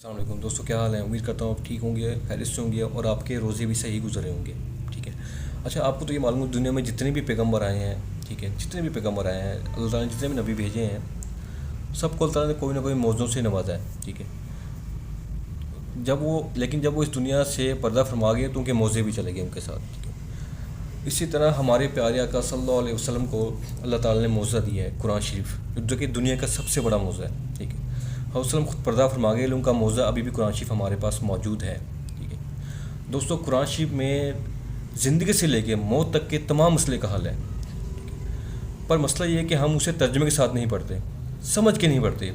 السلام علیکم دوستوں، کیا حال ہے؟ امید کرتا ہوں آپ ٹھیک ہوں گے، خیریت سے ہوں گے اور آپ کے روزے بھی صحیح گزرے ہوں گے. ٹھیک ہے. اچھا، آپ کو تو یہ معلوم ہے دنیا میں جتنے بھی پیغمبر آئے ہیں، ٹھیک ہے، جتنے بھی پیغمبر آئے ہیں، اللہ تعالیٰ نے جتنے بھی نبی بھیجے ہیں، سب کو اللہ تعالیٰ نے کوئی نہ کوئی موضوع سے نوازا ہے. ٹھیک ہے. لیکن جب وہ اس دنیا سے پردہ فرما گئے تو ان کے موضوع بھی چلے گئے ان کے ساتھ. ٹھیک ہے. اسی طرح ہمارے پیارے آقا صلی اللہ علیہ وسلم کو اللہ تعالیٰ نے موضوع دیا ہے قرآن شریف، جو کہ دنیا کا سب سے بڑا موضوع ہے. ٹھیک ہے. حضرت وسلم خود پردہ فرما گئے، ان کا موضوع ابھی بھی قرآن شریف ہمارے پاس موجود ہے. ٹھیک ہے. دوستو، قرآن شریف میں زندگی سے لے کے موت تک کے تمام مسئلے کا حل ہے. پر مسئلہ یہ ہے کہ ہم اسے ترجمے کے ساتھ نہیں پڑھتے، سمجھ کے نہیں پڑھتے.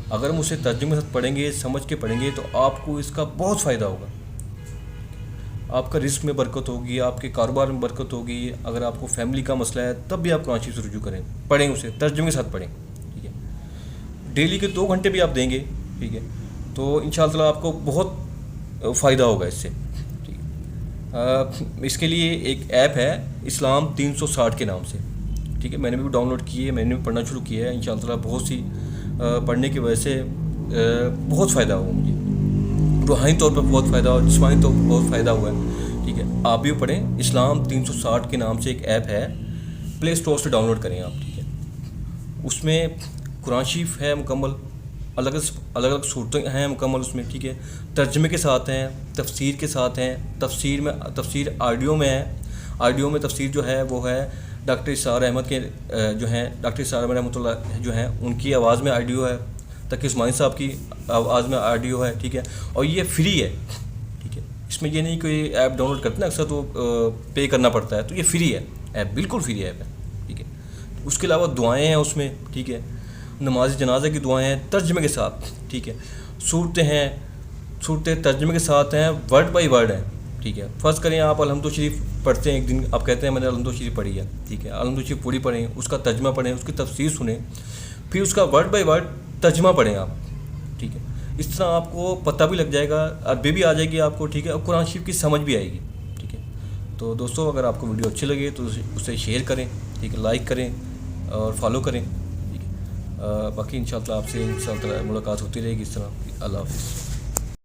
اگر ہم اسے ترجمے کے ساتھ پڑھیں گے، سمجھ کے پڑھیں گے، تو آپ کو اس کا بہت فائدہ ہوگا. آپ کا رزق میں برکت ہوگی، آپ کے کاروبار میں برکت ہوگی. اگر آپ کو فیملی کا مسئلہ ہے تب بھی آپ قرآن شریف سے رجوع کریں، پڑھیں اسے ترجمے کے ساتھ پڑھیں. ٹھیک ہے. ڈیلی کے 2 گھنٹے بھی آپ دیں گے، ٹھیک ہے، تو ان شاء اللہ آپ کو بہت فائدہ ہوگا اس سے. ٹھیک ہے. اس کے لیے ایک ایپ ہے اسلام 360 کے نام سے. ٹھیک ہے. میں نے بھی ڈاؤن لوڈ کی ہے، میں نے بھی پڑھنا شروع کیا ہے. ان شاء اللہ بہت سی پڑھنے کی وجہ سے بہت فائدہ ہوا مجھے، روحانی طور پر بہت فائدہ ہوا، جسمانی طور پر بہت فائدہ ہوا ہے. ٹھیک ہے. آپ بھی پڑھیں. اسلام 360 کے نام سے ایک ایپ ہے، پلے اسٹور سے ڈاؤن لوڈ کریں آپ. ٹھیک ہے. اس میں قرآن شریف ہے مکمل، الگ الگ صورتیں ہیں مکمل اس میں. ٹھیک ہے. ترجمے کے ساتھ ہیں، تفسیر کے ساتھ ہیں. تفسیر آڈیو میں ہے. آڈیو میں تفسیر جو ہے وہ ہے ڈاکٹر اسرار احمد کے جو ہیں، ڈاکٹر اسرار احمد رحمۃ اللہ جو ہیں، ان کی آواز میں آڈیو ہے. تقی عثمانی صاحب کی آواز میں آڈیو ہے. ٹھیک ہے. اور یہ فری ہے. ٹھیک ہے. اس میں یہ نہیں کوئی ایپ ڈاؤن لوڈ کرتے نا اکثر تو پے کرنا پڑتا ہے، تو یہ فری ہے ایپ، بالکل فری ایپ ہے. ٹھیک ہے. اس کے علاوہ دعائیں ہیں اس میں. ٹھیک ہے. نماز جنازہ کی دعائیں ہیں ترجمے کے ساتھ. ٹھیک ہے. صورتیں ہیں، صورتیں ترجمے کے ساتھ ہیں، ورڈ بائی ورڈ ہیں. ٹھیک ہے. فرض کریں آپ الحمد شریف پڑھتے ہیں، ایک دن آپ کہتے ہیں میں نے الحمد شریف پڑھی ہے. ٹھیک ہے. الحمد شریف پوری پڑھیں، اس کا ترجمہ پڑھیں، اس کی تفسیر سنیں، پھر اس کا ورڈ بائی ورڈ ترجمہ پڑھیں آپ. ٹھیک ہے. اس طرح آپ کو پتہ بھی لگ جائے گا، عربی بھی آ جائے گی آپ کو. ٹھیک ہے. اور قرآن شریف کی سمجھ بھی آئے گی. ٹھیک ہے. تو دوستو، اگر آپ کو ویڈیو اچھی لگے تو اسے شیئر کریں، ٹھیک ہے، لائک کریں اور فالو کریں. ٹھیک ہے. باقی انشاءاللہ آپ سے ملاقات ہوتی رہے گی اس طرح. اللہ حافظ.